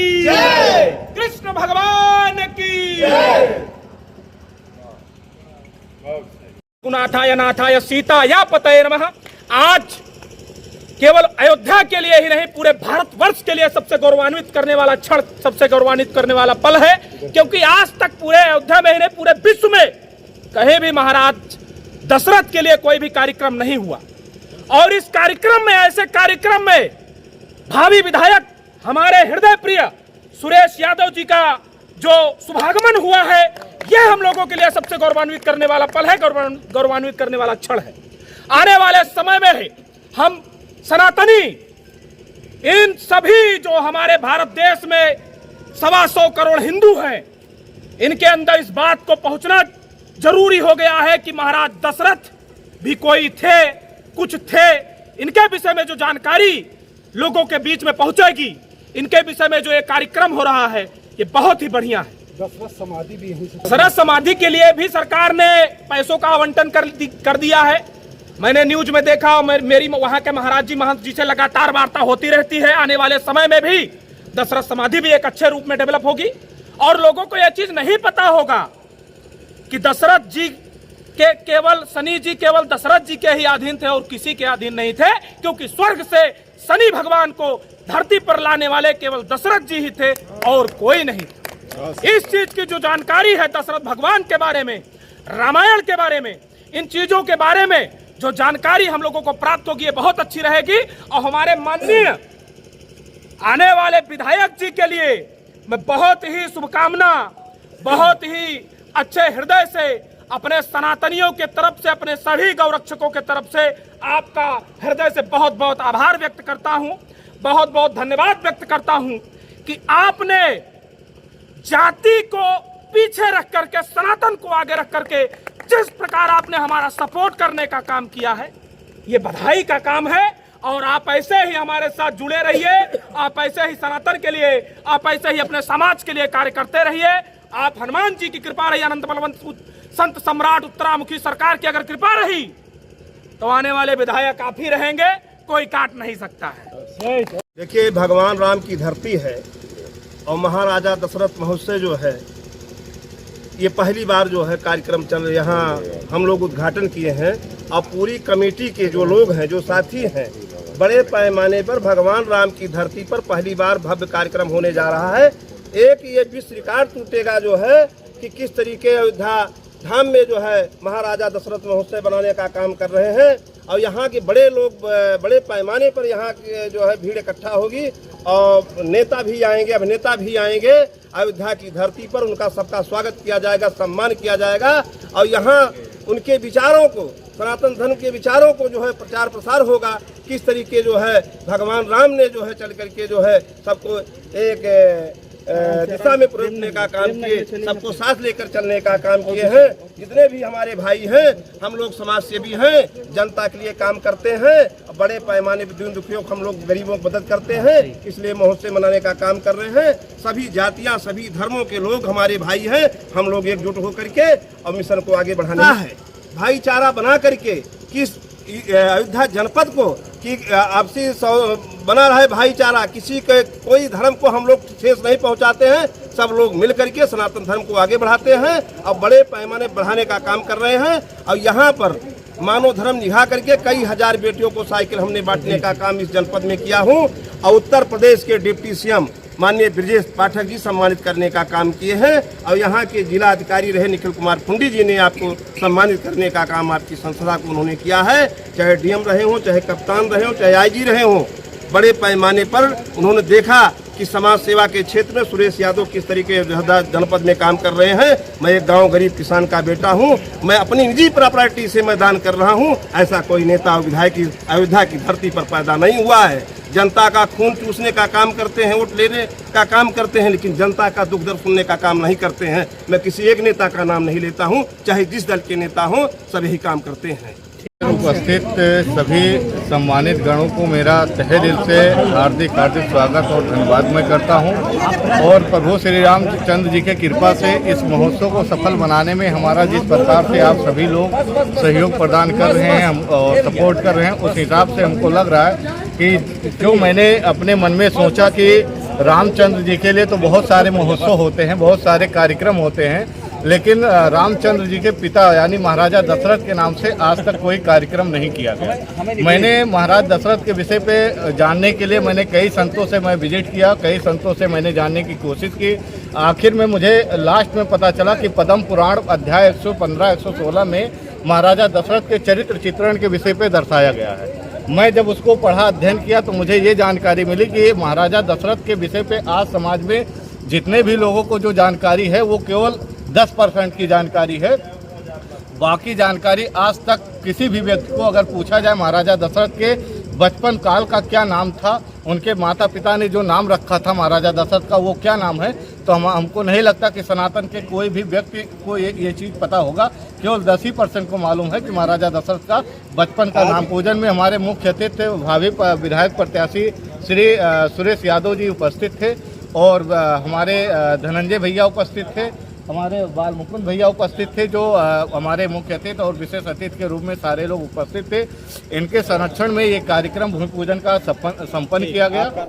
जय, कृष्ण भगवान की जय। नाथाय नाथाय सीता या पतये नमः। आज केवल अयोध्या के लिए ही नहीं, पूरे भारतवर्ष के लिए सबसे गौरवान्वित करने वाला क्षण, सबसे गौरवान्वित करने वाला पल है, क्योंकि आज तक पूरे अयोध्या में ही नहीं, पूरे विश्व में कहीं भी महाराज दशरथ के लिए कोई भी कार्यक्रम नहीं हुआ। और इस कार्यक्रम में, ऐसे कार्यक्रम में भावी विधायक हमारे हृदय प्रिय सुरेश यादव जी का जो शुभागमन हुआ है, यह हम लोगों के लिए सबसे गौरवान्वित करने वाला पल है, गौरवान्वित करने वाला क्षण है। आने वाले समय में भी हम सनातनी, इन सभी जो हमारे भारत देश में 125 करोड़ हिंदू हैं, इनके अंदर इस बात को पहुंचना जरूरी हो गया है कि महाराज दशरथ भी कोई थे, कुछ थे। इनके विषय में जो जानकारी लोगों के बीच में पहुंचेगी, इनके विषय में जो ये कार्यक्रम हो रहा है, ये बहुत ही बढ़िया है। दशरथ समाधि भी यहीं से, दशरथ समाधि के लिए भी सरकार ने पैसों का आवंटन कर दिया है। मैंने न्यूज में देखा, और मेरी वहां के महाराज जी, महंत जी से लगातार वार्ता होती रहती है। आने वाले समय में भी दशरथ समाधि भी एक अच्छे रूप में डेवलप होगी। और लोगों को यह चीज नहीं पता होगा कि दशरथ जी के केवल, शनि जी केवल दशरथ जी के ही अधीन थे और किसी के अधीन नहीं थे, क्योंकि स्वर्ग से शनि भगवान को धरती पर लाने वाले केवल दशरथ जी ही थे और कोई नहीं। इस चीज की जो जानकारी है दशरथ भगवान के बारे में, रामायण के बारे में, इन चीजों के बारे में जो जानकारी हम लोगों को प्राप्त होगी, ये बहुत अच्छी रहेगी। और हमारे माननीय आने वाले विधायक जी के लिए मैं बहुत ही शुभकामना, बहुत ही अच्छे हृदय से अपने सनातनियों के तरफ से, अपने सभी गौरक्षकों के तरफ से आपका हृदय से बहुत बहुत आभार व्यक्त करता हूं, बहुत बहुत धन्यवाद व्यक्त करता हूं कि आपने जाति को पीछे रख करके, सनातन को आगे रख करके जिस प्रकार आपने हमारा सपोर्ट करने का काम किया है, ये बधाई का काम है। और आप ऐसे ही हमारे साथ जुड़े रहिए, आप ऐसे ही सनातन के लिए, आप ऐसे ही अपने समाज के लिए कार्य करते रहिए। आप हनुमान जी की कृपा रही, अनंत बलवंत संत सम्राट उत्तरामुखी सरकार की अगर कृपा रही, तो आने वाले विधायक आप ही रहेंगे, कोई काट नहीं सकता है। देखिए, भगवान राम की धरती है और महाराजा दशरथ महोत्सव जो है, ये पहली बार जो है कार्यक्रम चल रहा है। यहाँ हम लोग उद्घाटन किए हैं और पूरी कमेटी के जो लोग हैं, जो साथी हैं, बड़े पैमाने पर भगवान राम की धरती पर पहली बार भव्य कार्यक्रम होने जा रहा है। एक ये विश्व रिकॉर्ड टूटेगा जो है कि किस तरीके अयोध्या धाम में जो है महाराजा दशरथ महोत्सव बनाने का काम कर रहे हैं। और यहाँ के बड़े लोग, बड़े पैमाने पर यहाँ के जो है भीड़ इकट्ठा होगी और नेता भी आएंगे, अभिनेता भी आएंगे। अयोध्या की धरती पर उनका सबका स्वागत किया जाएगा, सम्मान किया जाएगा। और यहाँ उनके विचारों को, सनातन धर्म के विचारों को जो है प्रचार प्रसार होगा। किस तरीके जो है भगवान राम ने जो है चल करके जो है सबको एक दिशा में प्रयोजने का काम किए, सबको साथ लेकर चलने का काम किए हैं। जितने भी हमारे भाई हैं, हम लोग समाज सेवी हैं, जनता के लिए काम करते हैं, बड़े पैमाने पर दीन दुखियों को हम लोग गरीबों की मदद करते हैं, इसलिए महोत्सव मनाने का काम कर रहे हैं। सभी जातियां, सभी धर्मों के लोग हमारे भाई हैं, हम लोग एकजुट होकर के और मिशन को आगे बढ़ाना है, भाईचारा बना करके किस अयोध्या जनपद को कि आपसी बना रहे भाईचारा। किसी के कोई धर्म को हम लोग ठेस नहीं पहुंचाते हैं, सब लोग मिल करके सनातन धर्म को आगे बढ़ाते हैं और बड़े पैमाने बढ़ाने का काम कर रहे हैं। और यहाँ पर मानव धर्म निभा करके कई हजार बेटियों को साइकिल हमने बांटने का काम इस जनपद में किया हूँ। और उत्तर प्रदेश के डिप्टी सीएम माननीय ब्रजेश पाठक जी सम्मानित करने का काम किए हैं। और यहाँ के जिला अधिकारी रहे निखिल कुमार फुंडी जी ने आपको सम्मानित करने का काम आपकी संस्था को उन्होंने किया है। चाहे डीएम रहे हों, चाहे कप्तान रहे हों, चाहे आईजी रहे हों, बड़े पैमाने पर उन्होंने देखा कि समाज सेवा के क्षेत्र में सुरेश यादव किस तरीके जनपद में काम कर रहे हैं। मैं एक गांव गरीब किसान का बेटा हूं, मैं अपनी निजी प्रॉपर्टी से मैदान कर रहा हूं। ऐसा कोई नेता विधायक अयोध्या की धरती पर पैदा नहीं हुआ है। जनता का खून चूसने का काम करते हैं, वोट लेने का काम करते हैं, लेकिन जनता का दुख दर्द सुनने का काम नहीं करते हैं। मैं किसी एक नेता का नाम नहीं लेता हूं, चाहे जिस दल के नेता हों, सब यही काम करते हैं। उपस्थित सभी सम्मानित गणों को मेरा तहे दिल से हार्दिक स्वागत और धन्यवाद मैं करता हूं। और प्रभु श्री रामचंद्र जी के कृपा से इस महोत्सव को सफल बनाने में हमारा जिस प्रकार से आप सभी लोग सहयोग प्रदान कर रहे हैं और सपोर्ट कर रहे हैं, उस हिसाब से हमको लग रहा है कि जो मैंने अपने मन में सोचा कि रामचंद्र जी के लिए तो बहुत सारे महोत्सव होते हैं, बहुत सारे कार्यक्रम होते हैं, लेकिन रामचंद्र जी के पिता यानी महाराजा दशरथ के नाम से आज तक कोई कार्यक्रम नहीं किया गया। मैंने महाराज दशरथ के विषय पे जानने के लिए मैंने कई संतों से मैं विजिट किया, कई संतों से मैंने जानने की कोशिश की। आखिर में मुझे लास्ट में पता चला कि पद्म पुराण अध्याय 115-116 में महाराजा दशरथ के चरित्र चित्रण के विषय पे दर्शाया गया है। मैं जब उसको पढ़ा, अध्ययन किया, तो मुझे ये जानकारी मिली कि महाराजा दशरथ के विषय पे आज समाज में जितने भी लोगों को जो जानकारी है वो केवल 10% की जानकारी है। बाकी जानकारी आज तक किसी भी व्यक्ति को अगर पूछा जाए महाराजा दशरथ के बचपन काल का क्या नाम था, उनके माता पिता ने जो नाम रखा था महाराजा दशरथ का वो क्या नाम है, तो हमको नहीं लगता कि सनातन के कोई भी व्यक्ति को ये चीज़ पता होगा। केवल 10% को मालूम है कि महाराजा दशरथ का बचपन का नाम। पूजन में हमारे मुख्य अतिथि थे भावी विधायक प्रत्याशी श्री सुरेश यादव जी उपस्थित थे, और हमारे धनंजय भैया उपस्थित थे, हमारे बाल मुकुंद भैया उपस्थित थे, जो हमारे मुख्य अतिथि और विशेष अतिथि के रूप में सारे लोग उपस्थित थे। इनके संरक्षण में ये कार्यक्रम भूमि पूजन का संपन्न किया गया।